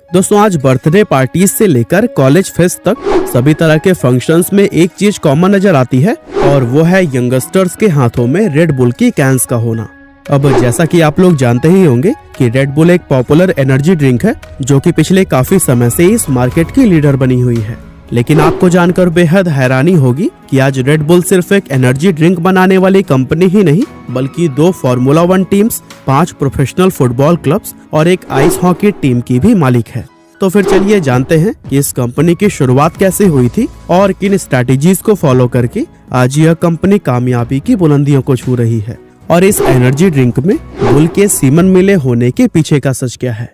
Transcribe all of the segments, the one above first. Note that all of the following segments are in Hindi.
दोस्तों आज बर्थडे पार्टीज से लेकर कॉलेज फेस्ट तक सभी तरह के फंक्शंस में एक चीज कॉमन नजर आती है और वो है यंगस्टर्स के हाथों में रेड बुल की कैंस का होना। अब जैसा कि आप लोग जानते ही होंगे कि रेड बुल एक पॉपुलर एनर्जी ड्रिंक है जो कि पिछले काफी समय से इस मार्केट की लीडर बनी हुई है। लेकिन आपको जानकर बेहद हैरानी होगी कि आज रेड बुल सिर्फ एक एनर्जी ड्रिंक बनाने वाली कंपनी ही नहीं बल्कि 2 formula 1 teams, 5 professional football clubs और एक आइस हॉकी टीम की भी मालिक है। तो फिर चलिए जानते हैं कि इस कंपनी की शुरुआत कैसे हुई थी और किन स्ट्रैटेजीज को फॉलो करके आज यह कंपनी कामयाबी की बुलंदियों को छू रही है और इस एनर्जी ड्रिंक में बुल के सीमन मिले होने के पीछे का सच क्या है।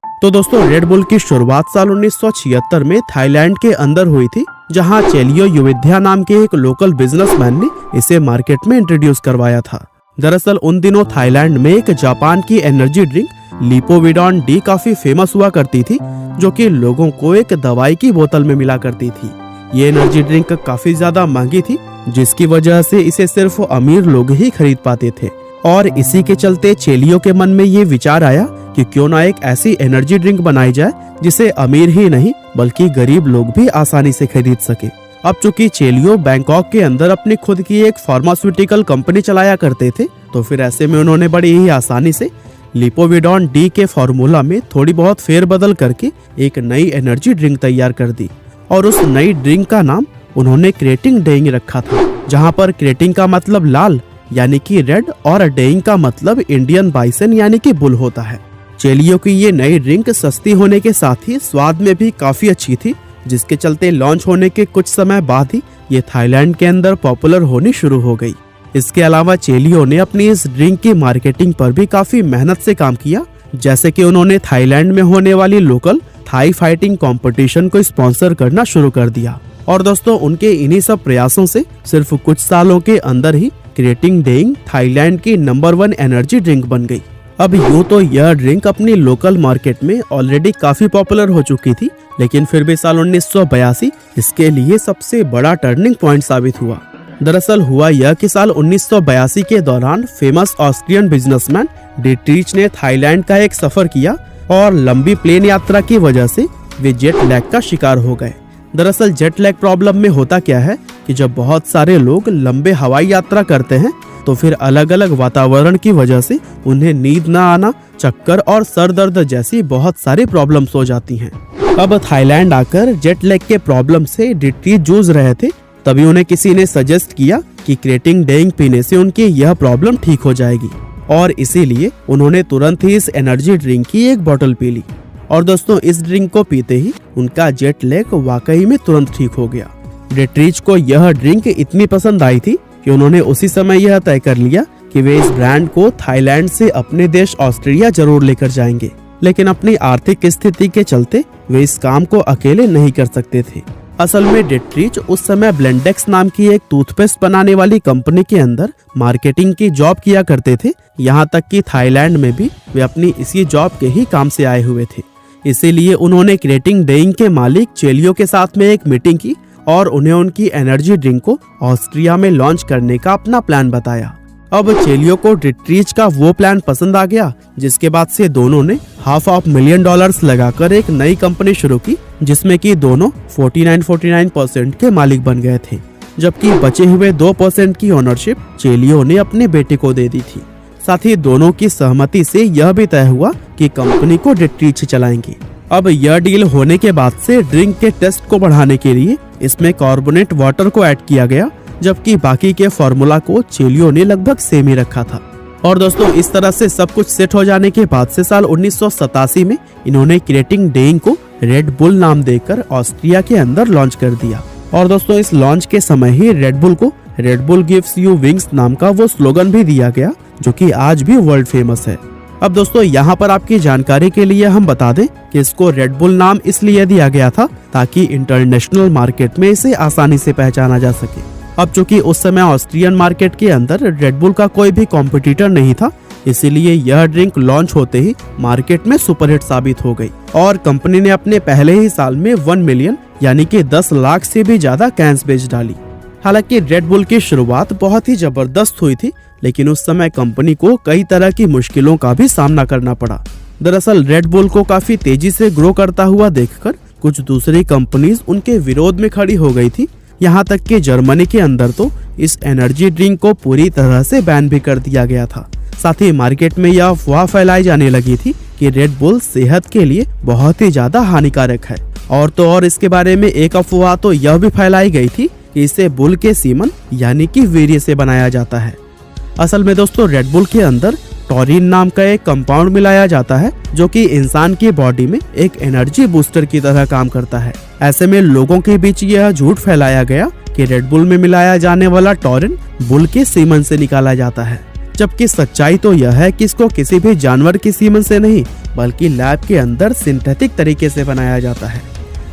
तो दोस्तों रेड बुल की शुरुआत साल 1976 में थाईलैंड के अंदर हुई थी, जहां चेलियो युविद्या नाम के एक लोकल बिजनेसमैन ने इसे मार्केट में इंट्रोड्यूस करवाया था। दरअसल उन दिनों थाईलैंड में एक जापान की एनर्जी ड्रिंक लिपोविडॉन डी काफी फेमस हुआ करती थी, जो कि लोगों को एक दवाई की बोतल में मिला करती थी। ये एनर्जी ड्रिंक काफी ज्यादा महंगी थी, जिसकी वजह से इसे सिर्फ अमीर लोग ही खरीद पाते थे और इसी के चलते चेलियो के मन में ये विचार आया कि क्यों ना एक ऐसी एनर्जी ड्रिंक बनाई जाए जिसे अमीर ही नहीं बल्कि गरीब लोग भी आसानी से खरीद सके। अब चूंकि चेलियो बैंकॉक के अंदर अपनी खुद की एक फार्मास्यूटिकल कंपनी चलाया करते थे, तो फिर ऐसे में उन्होंने बड़ी ही आसानी से लिपोविडॉन डी के फॉर्मूला में थोड़ी बहुत फेरबदल करके एक नई एनर्जी ड्रिंक तैयार कर दी और उस नई ड्रिंक का नाम उन्होंने क्रेटिंग डेइंग रखा था, जहाँ पर क्रेटिंग का मतलब लाल यानी कि रेड और डेइंग का मतलब इंडियन बाइसन यानी कि बुल होता है। चेलियो की ये नई ड्रिंक सस्ती होने के साथ ही स्वाद में भी काफी अच्छी थी, जिसके चलते लॉन्च होने के कुछ समय बाद ही ये थाईलैंड के अंदर पॉपुलर होनी शुरू हो गई। इसके अलावा चेलियो ने अपनी इस ड्रिंक की मार्केटिंग पर भी काफी मेहनत से काम किया, जैसे कि उन्होंने थाईलैंड में होने वाली लोकल थाई फाइटिंग कंपटीशन को स्पॉन्सर करना शुरू कर दिया। और दोस्तों उनके इन्हीं सब प्रयासों से सिर्फ कुछ सालों के अंदर ही क्रेटिंग डेइंग थाईलैंड की नंबर 1 एनर्जी ड्रिंक बन गई। अब यूँ तो यह ड्रिंक अपनी लोकल मार्केट में ऑलरेडी काफी पॉपुलर हो चुकी थी, लेकिन फिर भी साल 1982 इसके लिए सबसे बड़ा टर्निंग पॉइंट साबित हुआ। दरअसल हुआ यह कि साल 1982 के दौरान फेमस ऑस्ट्रियन बिजनेसमैन डिट्रीच ने थाईलैंड का एक सफर किया और लंबी प्लेन यात्रा की वजह से वे जेट लैग का शिकार हो गए। दरअसल जेट लैग प्रॉब्लम में होता क्या है कि जब बहुत सारे लोग लंबे हवाई यात्रा करते हैं तो फिर अलग अलग वातावरण की वजह से उन्हें नींद न आना, चक्कर और सर दर्द जैसी बहुत सारी प्रॉब्लम्स हो जाती हैं। अब थाईलैंड आकर जेट लैग के प्रॉब्लम से डिट्रीच जूझ रहे थे, तभी उन्हें किसी ने सजेस्ट किया कि क्रेटिंग डेइंग पीने से उनकी यह प्रॉब्लम ठीक हो जाएगी और इसीलिए उन्होंने तुरंत ही इस एनर्जी ड्रिंक की एक बोतल पी ली। और दोस्तों इस ड्रिंक को पीते ही उनका जेट लैग वाकई में तुरंत ठीक हो गया। डिट्रीच को यह ड्रिंक इतनी पसंद आई थी कि उन्होंने उसी समय यह तय कर लिया कि वे इस ब्रांड को थाईलैंड से अपने देश ऑस्ट्रेलिया जरूर लेकर जाएंगे, लेकिन अपनी आर्थिक स्थिति के चलते वे इस काम को अकेले नहीं कर सकते थे। असल में डिट्रीच उस समय ब्लेंडेक्स नाम की एक टूथपेस्ट बनाने वाली कंपनी के अंदर मार्केटिंग की जॉब किया करते थे, यहाँ तक कि थाईलैंड में भी वे अपनी इसी जॉब के ही काम से आए हुए थे। इसीलिए उन्होंने क्रेटिंग डेइंग के मालिक चेलियो के साथ में एक मीटिंग की और उन्हें उनकी एनर्जी ड्रिंक को ऑस्ट्रिया में लॉन्च करने का अपना प्लान बताया। अब चेलियो को डिट्रीच का वो प्लान पसंद आ गया, जिसके बाद से दोनों ने $500,000 लगाकर एक नई कंपनी शुरू की, जिसमें कि दोनों 49% के मालिक बन गए थे, जबकि बचे हुए 2% की ओनरशिप चेलियो ने अपने बेटे को दे दी थी। साथ ही दोनों की सहमति से यह भी तय हुआ कि कंपनी को डिट्रीच चलाएंगे। अब यह डील होने के बाद से ड्रिंक के टेस्ट को बढ़ाने के लिए इसमें कार्बोनेट वाटर को ऐड किया गया, जबकि बाकी के फॉर्मूला को चेलियो ने लगभग सेम ही रखा था। और दोस्तों इस तरह से सब कुछ सेट हो जाने के बाद से साल 1987 में इन्होंने क्रेटिंग डेइंग को रेड बुल नाम देकर ऑस्ट्रिया के अंदर लॉन्च कर दिया। और दोस्तों इस लॉन्च के समय ही रेड बुल को red bull gives you wings नाम का वो स्लोगन भी दिया गया, जो कि आज भी वर्ल्ड फेमस है। अब दोस्तों यहाँ पर आपकी जानकारी के लिए हम बता दें कि इसको रेड बुल नाम इसलिए दिया गया था ताकि इंटरनेशनल मार्केट में इसे आसानी से पहचाना जा सके। अब चूंकि उस समय ऑस्ट्रियन मार्केट के अंदर रेड बुल का कोई भी कॉम्पिटिटर नहीं था, इसीलिए यह ड्रिंक लॉन्च होते ही मार्केट में सुपरहिट साबित हो गई और कंपनी ने अपने पहले ही साल में 1 मिलियन यानी कि 10 लाख से भी ज्यादा कैंस बेच डाली। हालांकि रेड बुल की शुरुआत बहुत ही जबरदस्त हुई थी, लेकिन उस समय कंपनी को कई तरह की मुश्किलों का भी सामना करना पड़ा। दरअसल रेड बुल को काफी तेजी से ग्रो करता हुआ देखकर कुछ दूसरी कंपनीज उनके विरोध में खड़ी हो गई थी। यहाँ तक कि जर्मनी के अंदर तो इस एनर्जी ड्रिंक को पूरी तरह से बैन भी कर दिया गया था। साथ ही मार्केट में यह अफवाह फैलाई जाने लगी थी कि रेड बुल सेहत के लिए बहुत ही ज्यादा हानिकारक है। और तो और इसके बारे में एक अफवाह तो यह भी फैलाई गई थी कि इसे बुल के सीमन यानी कि वीर्य से बनाया जाता है। असल में दोस्तों रेड बुल के अंदर टॉरिन नाम का एक कंपाउंड मिलाया जाता है जो कि इंसान की बॉडी में एक एनर्जी बूस्टर की तरह काम करता है। ऐसे में लोगों के बीच यह झूठ फैलाया गया कि रेड बुल में मिलाया जाने वाला टॉरिन बुल के सीमन से निकाला जाता है, जबकि सच्चाई तो यह है कि इसको किसी भी जानवर के सीमन से नहीं बल्कि लैब के अंदर सिंथेटिक तरीके से बनाया जाता है।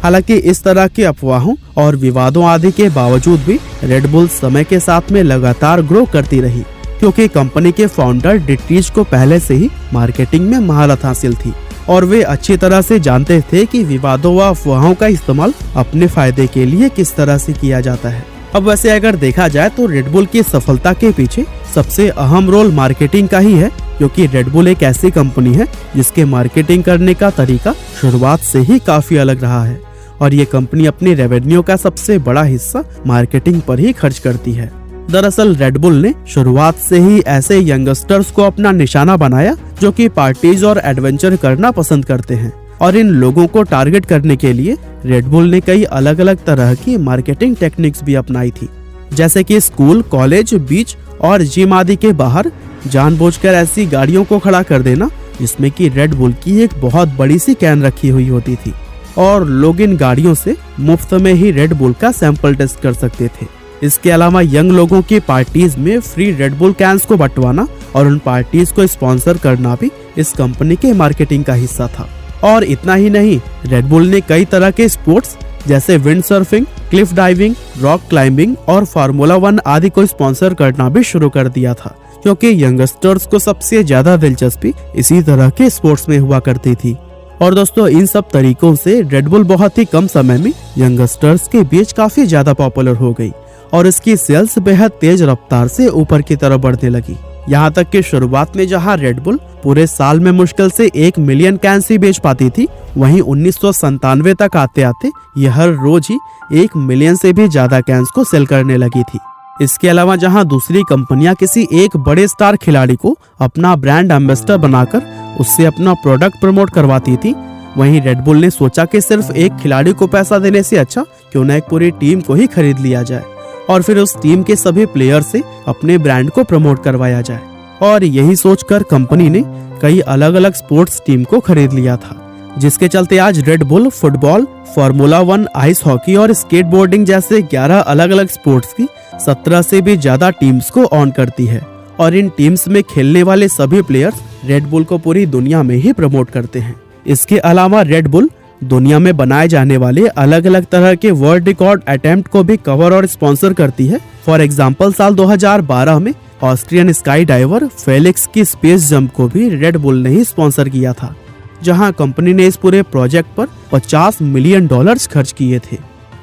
हालांकि इस तरह की अफवाहों और विवादों आदि के बावजूद भी रेड बुल समय के साथ में लगातार ग्रो करती रही, क्योंकि कंपनी के फाउंडर डिट्रीज को पहले से ही मार्केटिंग में महारत हासिल थी और वे अच्छी तरह से जानते थे कि विवादों व अफवाहों का इस्तेमाल अपने फायदे के लिए किस तरह से किया जाता है। अब वैसे अगर देखा जाए तो रेड बुल की सफलता के पीछे सबसे अहम रोल मार्केटिंग का ही है, क्योंकि रेड बुल एक ऐसी कंपनी है जिसके मार्केटिंग करने का तरीका शुरुआत से ही काफी अलग रहा है और ये कंपनी अपनी रेवेन्यू का सबसे बड़ा हिस्सा मार्केटिंग पर ही खर्च करती है। दरअसल रेड बुल ने शुरुआत से ही ऐसे यंगस्टर्स को अपना निशाना बनाया जो कि पार्टीज और एडवेंचर करना पसंद करते हैं, और इन लोगों को टारगेट करने के लिए रेड बुल ने कई अलग अलग तरह की मार्केटिंग टेक्निक्स भी अपनाई थी, जैसे कि स्कूल, कॉलेज, बीच और जिम आदि के बाहर जानबूझकर ऐसी गाड़ियों को खड़ा कर देना जिसमें कि रेड बुल की एक बहुत बड़ी सी कैन रखी हुई होती थी और लोग इन गाड़ियों से मुफ्त में ही रेड बुल का सैंपल टेस्ट कर सकते थे। इसके अलावा यंग लोगों की पार्टीज में फ्री रेड बुल कैंस को बंटवाना और उन पार्टीज को स्पॉन्सर करना भी इस कंपनी के मार्केटिंग का हिस्सा था। और इतना ही नहीं, रेड बुल ने कई तरह के स्पोर्ट्स जैसे wind surfing, Cliff diving, rock climbing और फार्मूला 1 आदि को स्पॉन्सर करना भी शुरू कर दिया था, क्योंकि यंगस्टर्स को सबसे ज्यादा दिलचस्पी इसी तरह के स्पोर्ट्स में हुआ करती थी। और दोस्तों इन सब तरीकों से रेड बुल बहुत ही कम समय में यंगस्टर्स के बीच काफी ज्यादा पॉपुलर हो गई और इसकी सेल्स बेहद तेज रफ्तार से ऊपर की तरफ बढ़ने लगी। यहाँ तक कि शुरुआत में जहाँ रेड बुल पूरे साल में मुश्किल से 1 मिलियन कैंस ही बेच पाती थी, वहीं 1997 तक आते आते यह हर रोज ही 1 मिलियन से भी ज्यादा कैंस को सेल करने लगी थी। इसके अलावा जहाँ दूसरी कंपनियां किसी एक बड़े स्टार खिलाड़ी को अपना ब्रांड एम्बेसडर बनाकर उससे अपना प्रोडक्ट प्रमोट करवाती थी, वहीं रेड बुल ने सोचा कि सिर्फ एक खिलाड़ी को पैसा देने से अच्छा क्यों न एक पूरी टीम को ही खरीद लिया जाए और फिर उस टीम के सभी प्लेयर से अपने ब्रांड को प्रमोट करवाया जाए। और यही सोचकर कंपनी ने कई अलग अलग स्पोर्ट्स टीम को खरीद लिया था, जिसके चलते आज red bull football, formula 1, ice hockey और स्केटबोर्डिंग जैसे 11 अलग अलग स्पोर्ट्स की 17 से भी ज्यादा टीम्स को ऑन करती है और इन टीम्स में खेलने वाले सभी प्लेयर्स रेड बुल को पूरी दुनिया में ही प्रमोट करते हैं। इसके अलावा रेड बुल दुनिया में बनाए जाने वाले अलग अलग तरह के वर्ल्ड रिकॉर्ड अटेम्प्ट को भी कवर और स्पॉन्सर करती है। फॉर एग्जाम्पल साल 2012 में ऑस्ट्रियन स्काई डाइवर फेलिक्स की स्पेस जंप को भी रेड बुल ने ही स्पॉन्सर किया था, जहां कंपनी ने इस पूरे प्रोजेक्ट पर $50 मिलियन खर्च किए थे।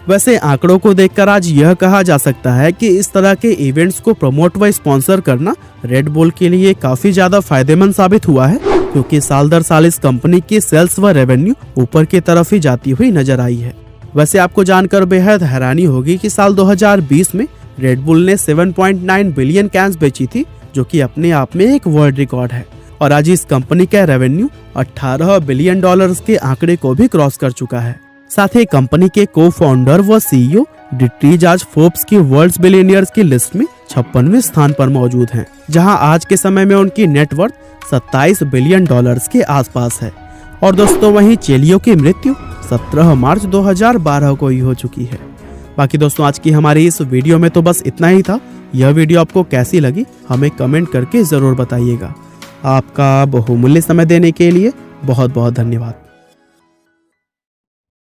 वैसे आंकड़ों को देखकर आज यह कहा जा सकता है कि इस तरह के इवेंट्स को प्रमोट व स्पॉन्सर करना रेड बुल के लिए काफी ज्यादा फायदेमंद साबित हुआ है, क्योंकि साल दर साल इस कंपनी की सेल्स व रेवेन्यू ऊपर की तरफ ही जाती हुई नजर आई है। वैसे आपको जानकर बेहद हैरानी होगी कि साल 2020 में रेड बुल ने 7.9 बिलियन कैंस बेची थी, जो कि अपने आप में एक वर्ल्ड रिकॉर्ड है और आज इस कंपनी का रेवेन्यू $18 बिलियन के आंकड़े को भी क्रॉस कर चुका है। साथ ही कंपनी के को फाउंडर व सीईओ डिट्रीज आज फोर्ब्स की वर्ल्ड बिलियनियर्स की लिस्ट में 56वें स्थान पर मौजूद हैं, जहां आज के समय में उनकी नेटवर्थ $27 बिलियन के आसपास है। और दोस्तों वहीं चेलियो की मृत्यु 17 मार्च 2012 को ही हो चुकी है। बाकी दोस्तों आज की हमारी इस वीडियो में तो बस इतना ही था। यह वीडियो आपको कैसी लगी हमें कमेंट करके जरूर बताइएगा। आपका बहुमूल्य समय देने के लिए बहुत बहुत धन्यवाद।